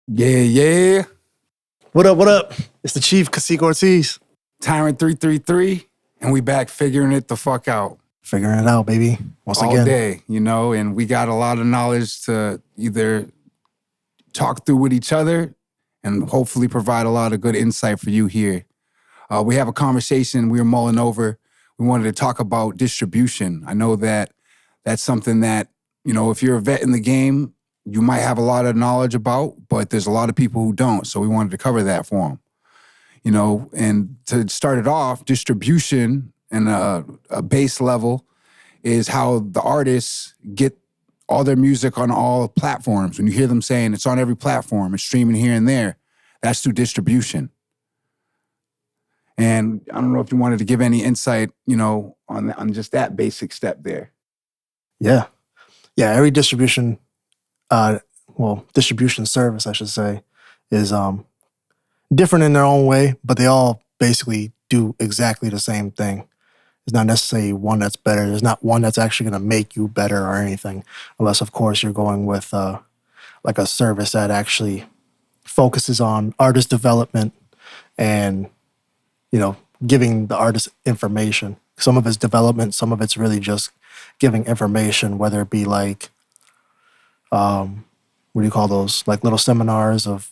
Yeah, yeah. What up, what up? It's the Chief, Kaseek Ortiz. Tyrant333, and we back figuring it the fuck out. Figuring it out, baby. Once All again. day, and we got a lot of knowledge to either talk through with each other and hopefully provide a lot of good insight for you here. We have a conversation we were mulling over. We wanted to talk about distribution. I know that that's something that, if you're a vet in the game, you might have a lot of knowledge about, but there's a lot of people who don't. So we wanted to cover that for them. And to start it off, distribution and a base level is how the artists get all their music on all platforms. When you hear them saying it's on every platform, it's streaming here and there, that's through distribution. And I don't know if you wanted to give any insight, on just that basic step there. Yeah. Yeah, every distribution distribution service, I should say, is different in their own way, but they all basically do exactly the same thing. There's not necessarily one that's better. There's not one that's actually going to make you better or anything, unless, of course, you're going with like a service that actually focuses on artist development and, giving the artist information. Some of it's development, some of it's really just giving information, whether it be like, what do you call those? Like little seminars of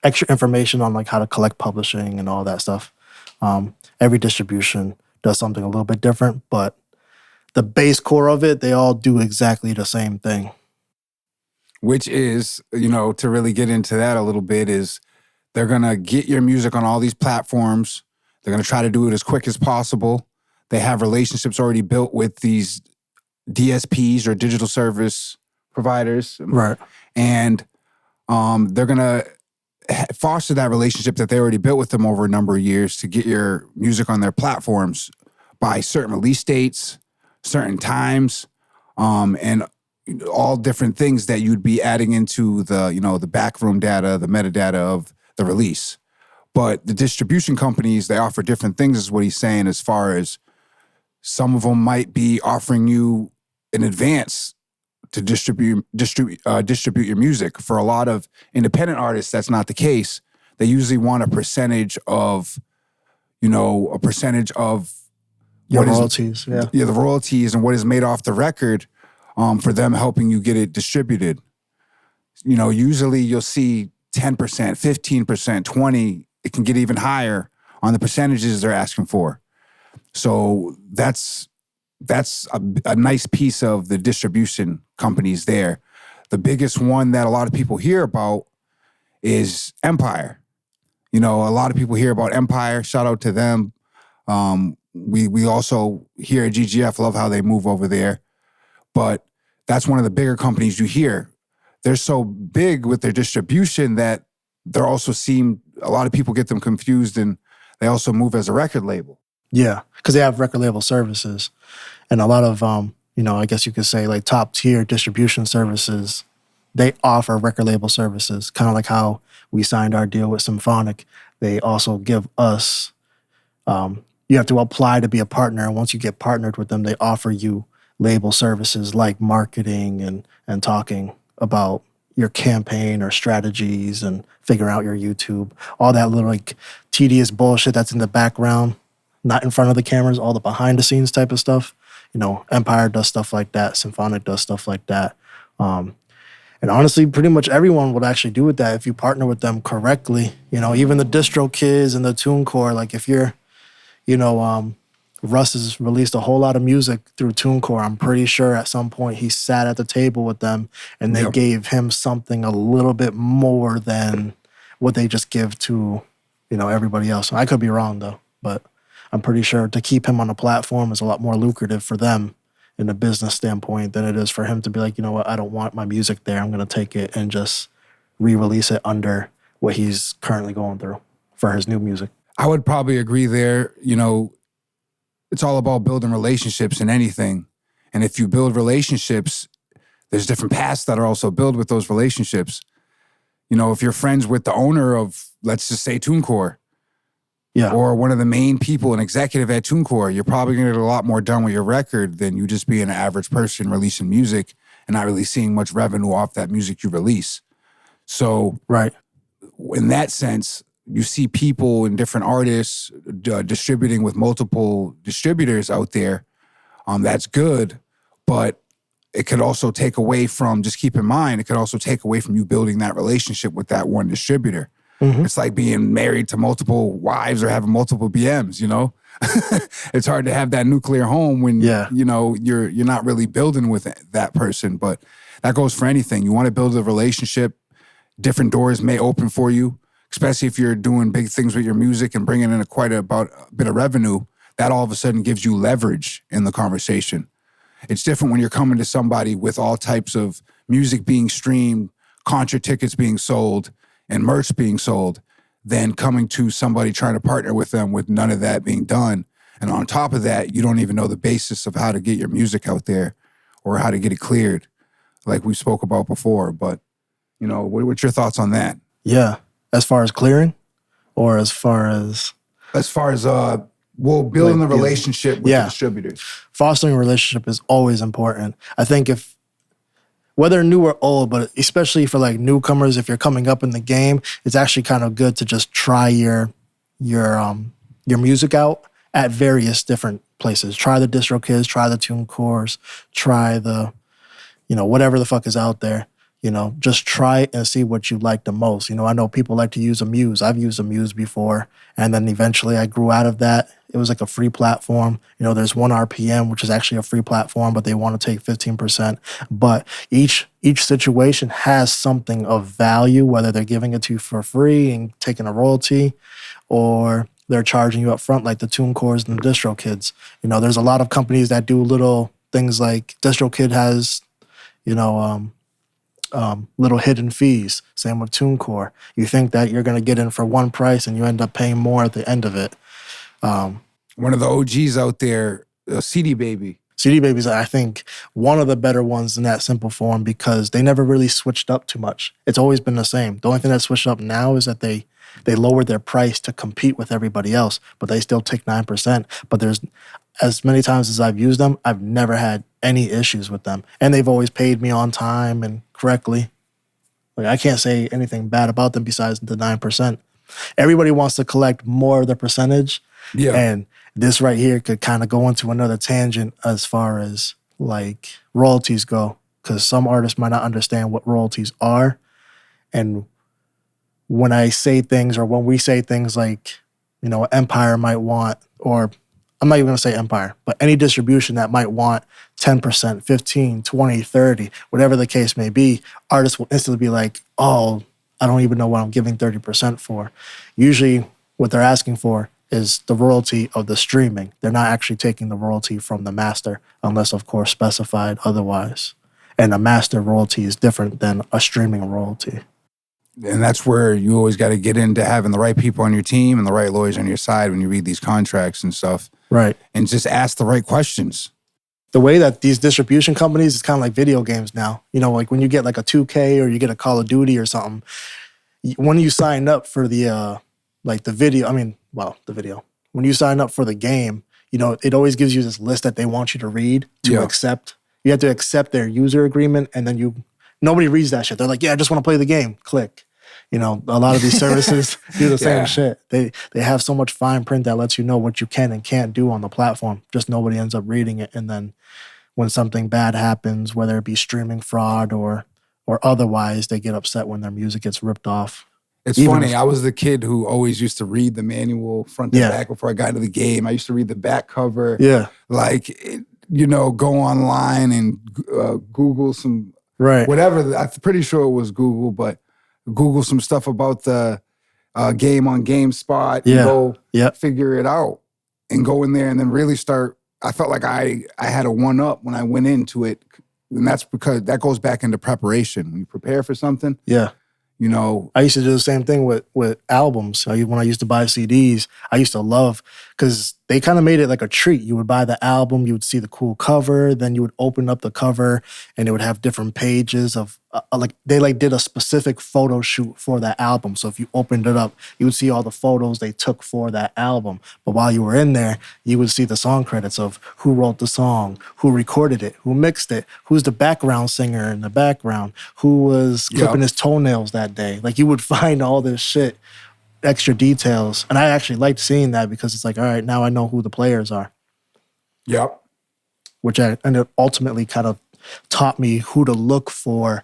extra information on like how to collect publishing and all that stuff. Every distribution does something a little bit different, but the base core of it, they all do exactly the same thing. Which is, to really get into that a little bit, is they're going to get your music on all these platforms. They're going to try to do it as quick as possible. They have relationships already built with these DSPs or digital service providers. Right. And they're going to foster that relationship that they already built with them over a number of years to get your music on their platforms by certain release dates, certain times, and all different things that you'd be adding into the backroom data, the metadata of the release. But the distribution companies, they offer different things, is what he's saying, as far as some of them might be offering you in advance to distribute your music. For a lot of independent artists, that's not the case. They usually want a percentage of Your royalties, yeah. Yeah, the royalties and what is made off the record, for them helping you get it distributed. Usually you'll see 10%, 15%, 20%. It can get even higher on the percentages they're asking for. So that's a nice piece of the distribution companies there. The biggest one that a lot of people hear about is Empire. A lot of people hear about Empire. Shout out to them. We also here at GGF love how they move over there. But that's one of the bigger companies you hear. They're so big with their distribution that they're also a lot of people get them confused, and they also move as a record label. Yeah, because they have record label services. And a lot of, I guess you could say like top tier distribution services, they offer record label services, kind of like how we signed our deal with Symphonic. They also give us, you have to apply to be a partner. And once you get partnered with them, they offer you label services like marketing and talking about your campaign or strategies and figuring out your YouTube, all that little like tedious bullshit that's in the background, not in front of the cameras, all the behind the scenes type of stuff. Empire does stuff like that. Symphonic does stuff like that. And honestly, pretty much everyone would actually do with that if you partner with them correctly. Even the distro kids and the TuneCore, like if you're, Russ has released a whole lot of music through TuneCore. I'm pretty sure at some point he sat at the table with them and they gave him something a little bit more than what they just give to, everybody else. I could be wrong though, but I'm pretty sure to keep him on a platform is a lot more lucrative for them in a business standpoint than it is for him to be like, I don't want my music there. I'm going to take it and just re-release it under what he's currently going through for his new music. I would probably agree there. It's all about building relationships in anything. And if you build relationships, there's different paths that are also built with those relationships. If you're friends with the owner of, let's just say, TuneCore, or one of the main people, an executive at TuneCore, you're probably going to get a lot more done with your record than you just being an average person releasing music and not really seeing much revenue off that music you release. So Right. in that sense, you see people and different artists distributing with multiple distributors out there. That's good, but it could also take away from, just keep in mind, it could also take away from you building that relationship with that one distributor. It's like being married to multiple wives or having multiple BMs, you know? It's hard to have that nuclear home when, you know, you're not really building with that person, but that goes for anything. You want to build a relationship, different doors may open for you, especially if you're doing big things with your music and bringing in quite a bit of revenue. That all of a sudden gives you leverage in the conversation. It's different when you're coming to somebody with all types of music being streamed, concert tickets being sold, and merch being sold, than coming to somebody trying to partner with them with none of that being done. And on top of that, you don't even know the basis of how to get your music out there or how to get it cleared, like we spoke about before. But, you know, what's your thoughts on that? Yeah. As far as clearing, or as far as building the relationship with the distributors. Fostering a relationship is always important. I think whether new or old, but especially for like newcomers, if you're coming up in the game, it's actually kind of good to just try your music out at various different places. Try the DistroKids, try the TuneCores, try the, you know, whatever the fuck is out there. You know, just try it and see what you like the most. You know, I know people like to use Amuse. I've used Amuse before. And then eventually I grew out of that. It was like a free platform. You know, there's 1RPM, which is actually a free platform, but they want to take 15%. But each situation has something of value, whether they're giving it to you for free and taking a royalty, or they're charging you up front, like the TuneCores and the DistroKids. You know, there's a lot of companies that do little things like DistroKid has, you know, little hidden fees. Same with TuneCore. You think that you're going to get in for one price and you end up paying more at the end of it. One of the OGs out there, CD Baby. CD Baby's, I think, one of the better ones in that simple form because they never really switched up too much. It's always been the same. The only thing that switched up now is that they lowered their price to compete with everybody else, but they still take 9%. But there's, as many times as I've used them, I've never had any issues with them. And they've always paid me on time and correctly. Like, I can't say anything bad about them besides the 9%. Everybody wants to collect more of the percentage. Yeah. And this right here could kind of go into another tangent as far as like royalties go, because some artists might not understand what royalties are. And when I say things, or when we say things like, you know, Empire might want, or I'm not even going to say Empire, but any distribution that might want 10%, 15, 20, 30, whatever the case may be, artists will instantly be like, oh, I don't even know what I'm giving 30% for. Usually what they're asking for is the royalty of the streaming. They're not actually taking the royalty from the master, unless, of course, specified otherwise. And a master royalty is different than a streaming royalty. And that's where you always got to get into having the right people on your team and the right lawyers on your side when you read these contracts and stuff. Right. And just ask the right questions. The way that these distribution companies is kind of like video games now. You know, like when you get like a 2K or you get a Call of Duty or something, when you sign up for the, the video, when you sign up for the game, you know, it always gives you this list that they want you to read to accept. You have to accept their user agreement, and then nobody reads that shit. They're like, yeah, I just want to play the game. Click. You know, a lot of these services do the same shit. They have so much fine print that lets you know what you can and can't do on the platform. Just nobody ends up reading it. And then when something bad happens, whether it be streaming fraud or otherwise, they get upset when their music gets ripped off. It's funny. I was the kid who always used to read the manual front to back before I got into the game. I used to read the back cover. Yeah. Go online and Google some, whatever. I'm pretty sure it was Google, but Google some stuff about the game on GameSpot and go figure it out and go in there and then really start. I felt like I had a one-up when I went into it. And that's because that goes back into preparation. When you prepare for something. Yeah. You know, I used to do the same thing with albums. When I used to buy CDs, I used to love, because they kind of made it like a treat. You would buy the album, you would see the cool cover, then you would open up the cover and it would have different pages of like they like did a specific photo shoot for that album. So if you opened it up, you would see all the photos they took for that album. But while you were in there, you would see the song credits of who wrote the song, who recorded it, who mixed it, who's the background singer in the background, who was clipping his toenails that day. Like you would find all this shit, extra details. And I actually liked seeing that because it's like, all right, now I know who the players are. Yep. And it ultimately kind of taught me who to look for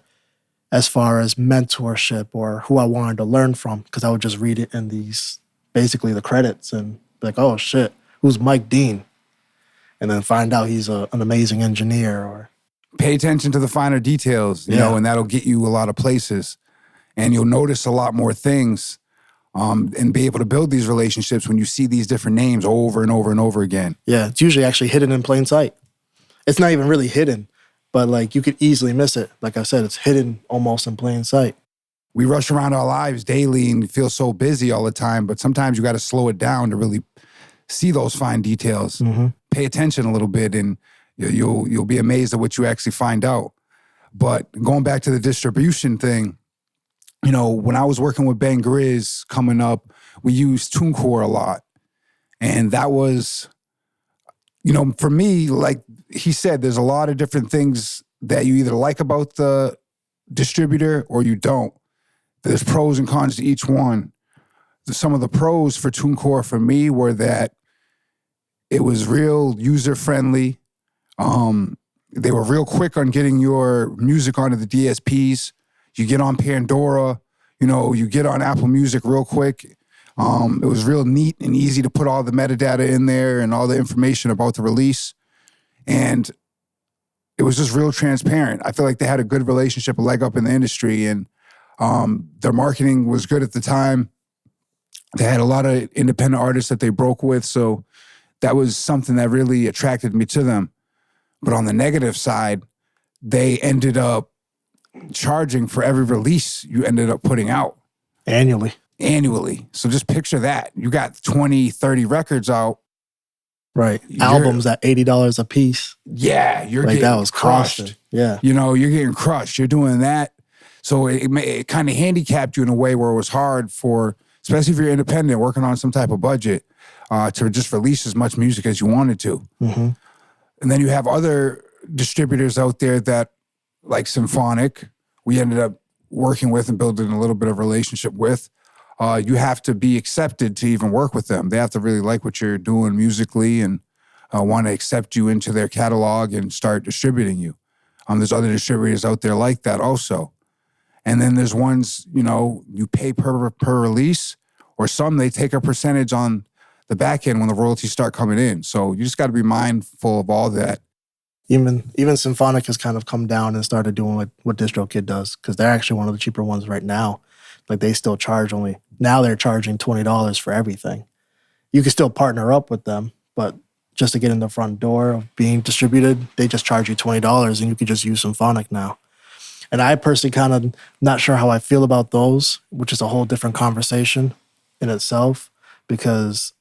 as far as mentorship or who I wanted to learn from, because I would just read it in these, basically the credits and be like, oh shit, who's Mike Dean? And then find out he's an amazing engineer. Or pay attention to the finer details, you know, and that'll get you a lot of places. And you'll notice a lot more things. And be able to build these relationships when you see these different names over and over and over again. Yeah, it's usually actually hidden in plain sight. It's not even really hidden, but like you could easily miss it. Like I said, it's hidden almost in plain sight. We rush around our lives daily and feel so busy all the time, but sometimes you got to slow it down to really see those fine details. Mm-hmm. Pay attention a little bit, and you'll be amazed at what you actually find out. But going back to the distribution thing, you know, when I was working with Ben Grizz coming up, we used TuneCore a lot. And that was, you know, for me, like he said, there's a lot of different things that you either like about the distributor or you don't. There's pros and cons to each one. Some of the pros for TuneCore for me were that it was real user-friendly. They were real quick on getting your music onto the DSPs. You get on Pandora, you know, you get on Apple Music real quick. It was real neat and easy to put all the metadata in there and all the information about the release. And it was just real transparent. I feel like they had a good relationship, a leg up in the industry, and their marketing was good at the time. They had a lot of independent artists that they broke with, so that was something that really attracted me to them. But on the negative side, they ended up charging for every release you ended up putting out. Annually. So just picture that. You got 20, 30 records out. Right. Albums at $80 a piece. Yeah. You're like getting that was crushed. Costing. Yeah. You know, you're getting crushed. You're doing that. So it kind of handicapped you in a way where it was hard for, especially if you're independent, working on some type of budget, to just release as much music as you wanted to. Mm-hmm. And then you have other distributors out there that, like Symphonic, we ended up working with and building a little bit of relationship with. You have to be accepted to even work with them. They have to really like what you're doing musically and want to accept you into their catalog and start distributing you. There's other distributors out there like that also. And then there's ones, you know, you pay per release, or some they take a percentage on the back end when the royalties start coming in. So you just got to be mindful of all that. Even Symphonic has kind of come down and started doing what DistroKid does, because they're actually one of the cheaper ones right now. Like they still charge now they're charging $20 for everything. You can still partner up with them, but just to get in the front door of being distributed, they just charge you $20 and you can just use Symphonic now. And I personally kind of not sure how I feel about those, which is a whole different conversation in itself, because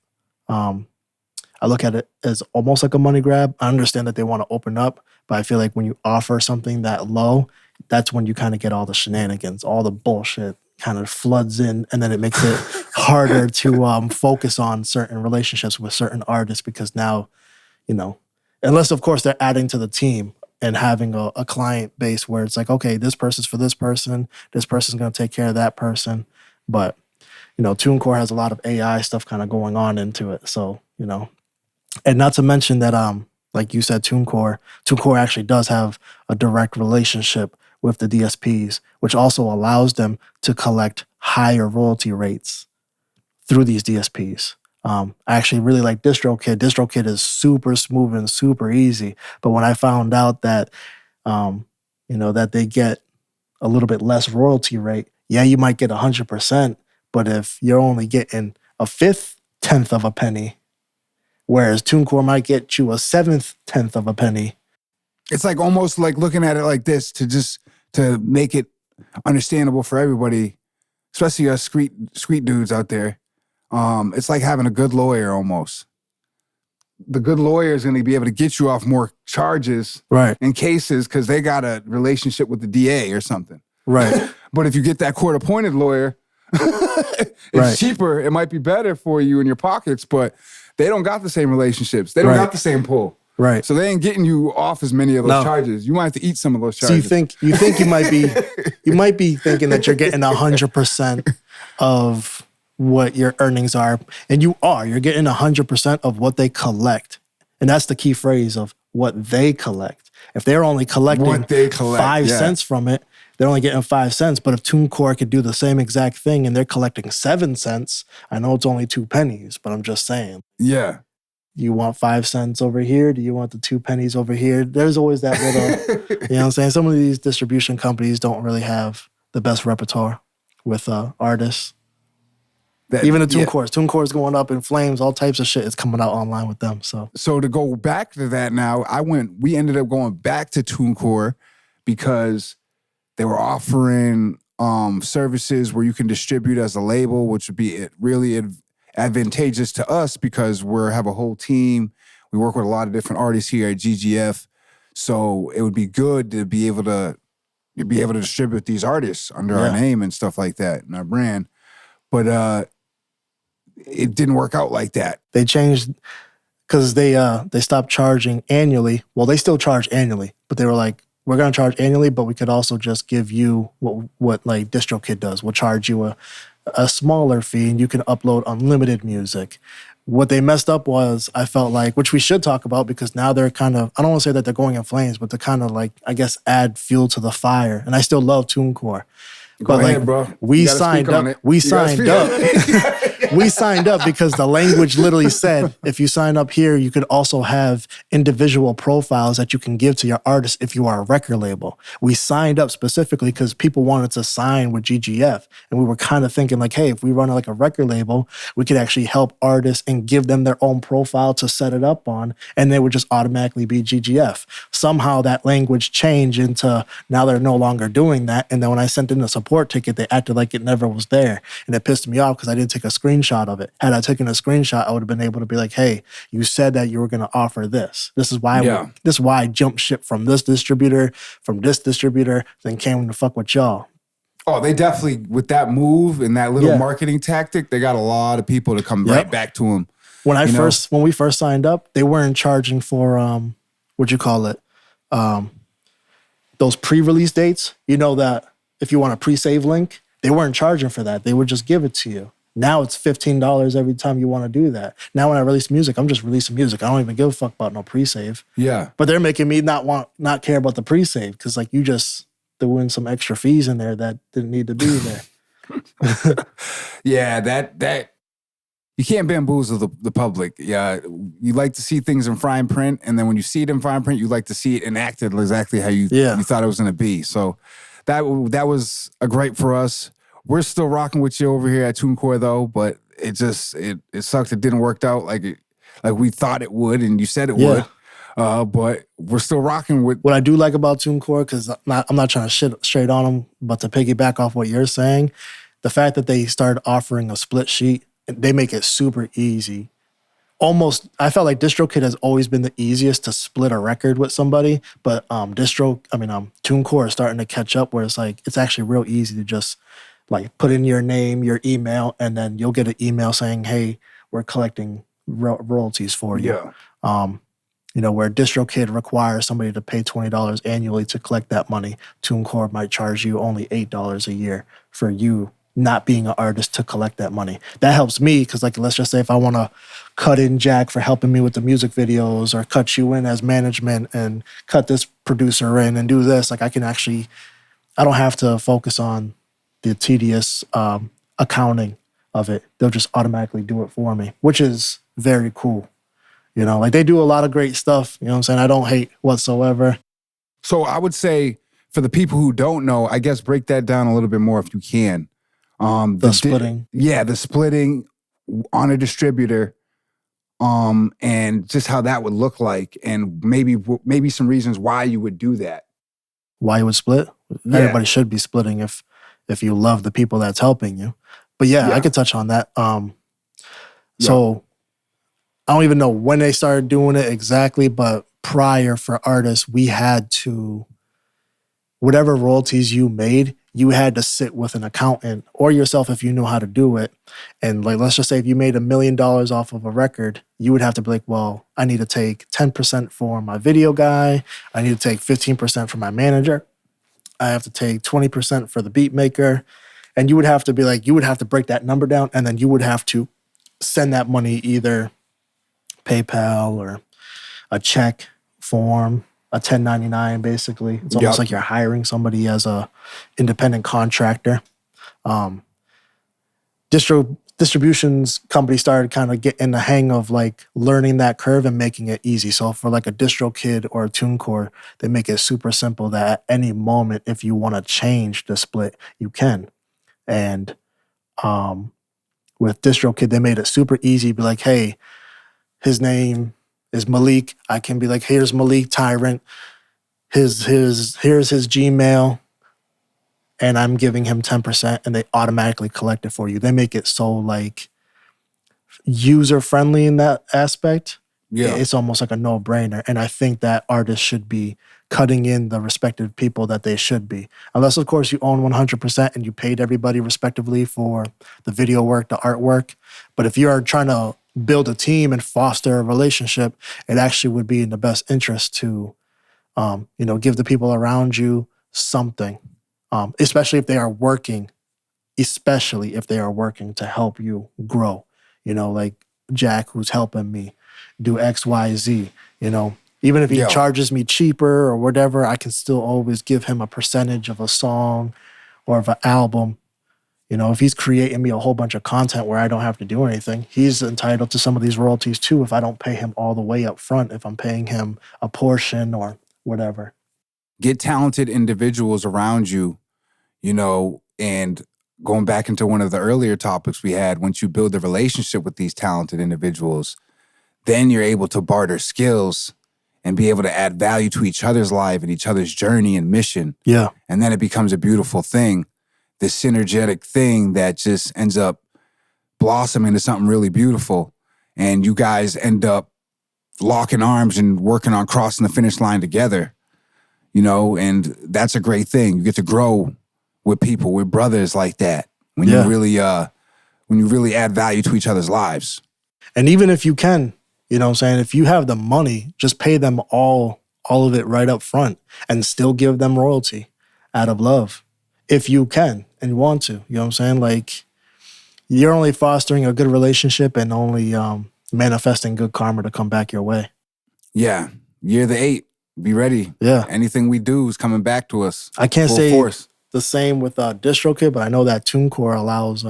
I look at it as almost like a money grab. I understand that they want to open up, but I feel like when you offer something that low, that's when you kind of get all the shenanigans, all the bullshit kind of floods in, and then it makes it harder to focus on certain relationships with certain artists, because now, you know, unless of course they're adding to the team and having a client base where it's like, okay, this person's for this person's going to take care of that person. But, you know, TuneCore has a lot of AI stuff kind of going on into it. So, you know, and not to mention that, like you said, TuneCore actually does have a direct relationship with the DSPs, which also allows them to collect higher royalty rates through these DSPs. I actually really like DistroKid. DistroKid is super smooth and super easy. But when I found out that, you know, that they get a little bit less royalty rate, yeah, you might get 100%, but if you're only getting a 1/5 of a penny, whereas TuneCore might get you a 1/7 of a penny. It's like almost like looking at it like this to make it understandable for everybody, especially us street dudes out there. It's like having a good lawyer almost. the good lawyer is going to be able to get you off more charges Right. and cases because they got a relationship with the DA or something. Right. But if you get that court-appointed lawyer, it's cheaper. It might be better for you in your pockets, but they don't got the same relationships. They don't got the same pull. Right. So they ain't getting you off as many of those charges. You might have to eat some of those charges. So you think you might be thinking that you're getting 100% of what your earnings are, and you are. You're getting 100% of what they collect, and that's the key phrase of what they collect. If they're only collecting 5 cents from it, they're only getting 5 cents. But if TuneCore could do the same exact thing and they're collecting 7 cents, I know it's only 2 pennies, but I'm just saying. Yeah. Do you want 5 cents over here? Do you want the 2 pennies over here? There's always that little, you know what I'm saying? Some of these distribution companies don't really have the best repertoire with artists. Even the TuneCores. TuneCore's going up in flames. All types of shit is coming out online with them. So to go back to that now, we ended up going back to TuneCore because they were offering services where you can distribute as a label, which would be really advantageous to us because we have a whole team. We work with a lot of different artists here at GGF. So it would be good to be able to distribute these artists under our name and stuff like that and our brand. But it didn't work out like that. They changed because they stopped charging annually. Well, they still charge annually, but they were like, we're going to charge annually, but we could also just give you what like DistroKid does. We'll charge you a smaller fee and you can upload unlimited music. What they messed up was, I felt like, which we should talk about because now they're kind of, I don't want to say that they're going in flames, but they're kind of like, I guess, add fuel to the fire. And I still love TuneCore. Go ahead, bro. We signed up. We signed up because the language literally said, if you sign up here, you could also have individual profiles that you can give to your artist if you are a record label. We signed up specifically because people wanted to sign with GGF. And we were kind of thinking like, hey, if we run like a record label, we could actually help artists and give them their own profile to set it up on. And they would just automatically be GGF. Somehow that language changed into now they're no longer doing that. And then when I sent in the support ticket, they acted like it never was there. And it pissed me off because I didn't take a screenshot of it. Had I taken a screenshot, I would have been able to be like, hey, you said that you were going to offer this. This is why I jumped ship from this distributor, then came to fuck with y'all. Oh, they definitely, with that move and that little marketing tactic, they got a lot of people to come right back to them. When we first signed up, they weren't charging for those pre-release dates. You know that if you want a pre-save link, they weren't charging for that. They would just give it to you. Now it's $15 every time you want to do that. Now when I release music, I'm just releasing music. I don't even give a fuck about no pre-save. Yeah. But they're making me not care about the pre-save because like you just threw in some extra fees in there that didn't need to be there. Yeah, that you can't bamboozle the public. Yeah, you like to see things in fine print, and then when you see it in fine print, you like to see it enacted exactly how you thought it was going to be. So that was a great for us. We're still rocking with you over here at TuneCore though, but it sucked. It didn't work out like we thought it would, and you said it would. But we're still rocking with. What I do like about TuneCore, because I'm not trying to shit straight on them, but to piggyback off what you're saying, the fact that they started offering a split sheet, they make it super easy. Almost, I felt like DistroKid has always been the easiest to split a record with somebody, but TuneCore is starting to catch up where it's like, it's actually real easy to just like put in your name, your email, and then you'll get an email saying, hey, we're collecting royalties for you. Yeah. Where DistroKid requires somebody to pay $20 annually to collect that money, TuneCore might charge you only $8 a year for you not being an artist to collect that money. That helps me because, like, let's just say if I want to cut in Jack for helping me with the music videos or cut you in as management and cut this producer in and do this, like I don't have to focus on the tedious accounting of it. They'll just automatically do it for me, which is very cool. Like they do a lot of great stuff. You know what I'm saying? I don't hate whatsoever. So I would say for the people who don't know, I guess break that down a little bit more if you can. The splitting. The splitting on a distributor, and just how that would look like, and maybe some reasons why you would do that. Why you would split? Yeah. Everybody should be splitting if you love the people that's helping you. But I could touch on that. So I don't even know when they started doing it exactly, but prior for artists, we had to, whatever royalties you made, you had to sit with an accountant or yourself if you knew how to do it. And like, let's just say if you made $1 million off of a record, you would have to be like, well, I need to take 10% for my video guy. I need to take 15% for my manager. I have to take 20% for the beat maker. And you would have to be like, you would have to break that number down, and then you would have to send that money either PayPal or a check form, a 1099 basically. It's almost like you're hiring somebody as a independent contractor. Distributions company started kind of getting the hang of like learning that curve and making it easy. So for like a DistroKid or a TuneCore, they make it super simple that at any moment, if you want to change the split, you can. And with DistroKid, they made it super easy. Be like, hey, his name is Malik. I can be like, here's Malik Tyrant. Here's his Gmail. And I'm giving him 10%, and they automatically collect it for you. They make it so like user-friendly in that aspect. Yeah. It's almost like a no-brainer. And I think that artists should be cutting in the respective people that they should be. Unless, of course, you own 100% and you paid everybody respectively for the video work, the artwork. But if you are trying to build a team and foster a relationship, it actually would be in the best interest to, give the people around you something, especially if they are working to help you grow. Like Jack, who's helping me do X, Y, Z, even if he charges me cheaper or whatever, I can still always give him a percentage of a song or of an album. If he's creating me a whole bunch of content where I don't have to do anything, he's entitled to some of these royalties too if I don't pay him all the way up front, if I'm paying him a portion or whatever. Get talented individuals around you, and going back into one of the earlier topics we had, once you build a relationship with these talented individuals, then you're able to barter skills and be able to add value to each other's life and each other's journey and mission. Yeah. And then it becomes a beautiful thing, this synergetic thing that just ends up blossoming into something really beautiful. And you guys end up locking arms and working on crossing the finish line together, and that's a great thing. You get to grow with people, with brothers like that, when you really add value to each other's lives. And even if you can, if you have the money, just pay them all of it right up front and still give them royalty out of love. If you can and want to, like you're only fostering a good relationship and only manifesting good karma to come back your way. Yeah. Year the 8. Be ready. Yeah. Anything we do is coming back to us. I can't say the same with DistroKid, but I know that TuneCore allows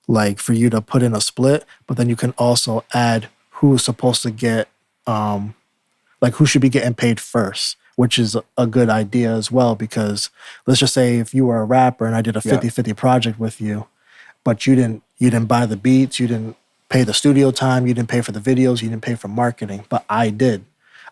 like for you to put in a split, but then you can also add who's supposed to get like who should be getting paid first, which is a good idea as well, because let's just say if you were a rapper and I did a 50-50 project with you, but you didn't buy the beats, you didn't pay the studio time, you didn't pay for the videos, you didn't pay for marketing, but I did.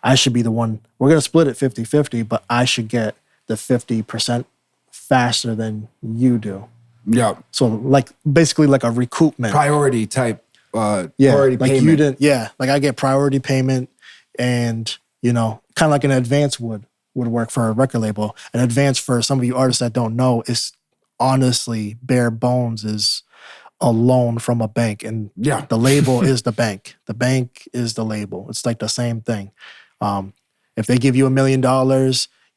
I should be the one. We're going to split it 50-50, but I should get the 50% faster than you do. Yeah. So like basically like a recoupment. Priority type. Priority like payment. You didn't. Yeah. Like I get priority payment, and kind of like an advance would work for a record label. An advance for some of you artists that don't know is honestly bare bones is a loan from a bank, and the label is the bank. The bank is the label. It's like the same thing. If they give you $1 million,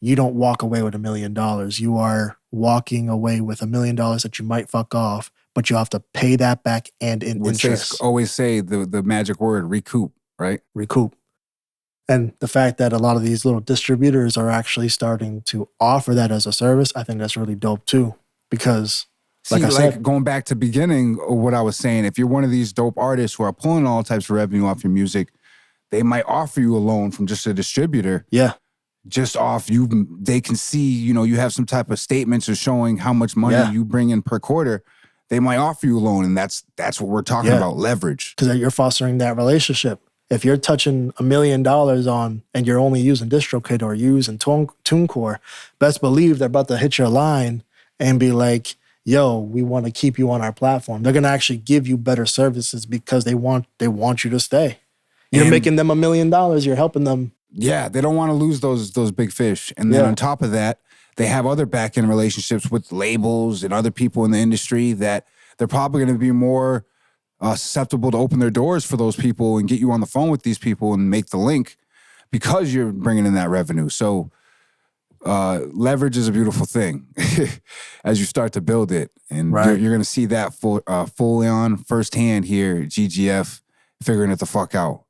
you don't walk away with $1 million. You are walking away with $1 million that you might fuck off, but you have to pay that back and in interest. Always say the magic word, recoup, right? Recoup. And the fact that a lot of these little distributors are actually starting to offer that as a service, I think that's really dope too. Because like I said, going back to beginning of what I was saying, if you're one of these dope artists who are pulling all types of revenue off your music, they might offer you a loan from just a distributor. Yeah. Just off you, they can see, you have some type of statements or showing how much money you bring in per quarter. They might offer you a loan, and that's what we're talking about, leverage. Because you're fostering that relationship. If you're touching $1 million on, and you're only using DistroKid or using TuneCore, best believe they're about to hit your line and be like, yo, we want to keep you on our platform. They're going to actually give you better services because they want you to stay. You're making them $1 million. You're helping them. Yeah, they don't want to lose those big fish. And then on top of that, they have other back-end relationships with labels and other people in the industry that they're probably going to be more susceptible to open their doors for those people and get you on the phone with these people and make the link because you're bringing in that revenue. So leverage is a beautiful thing as you start to build it. And you're going to see that fully on firsthand here, GGF figuring it the fuck out.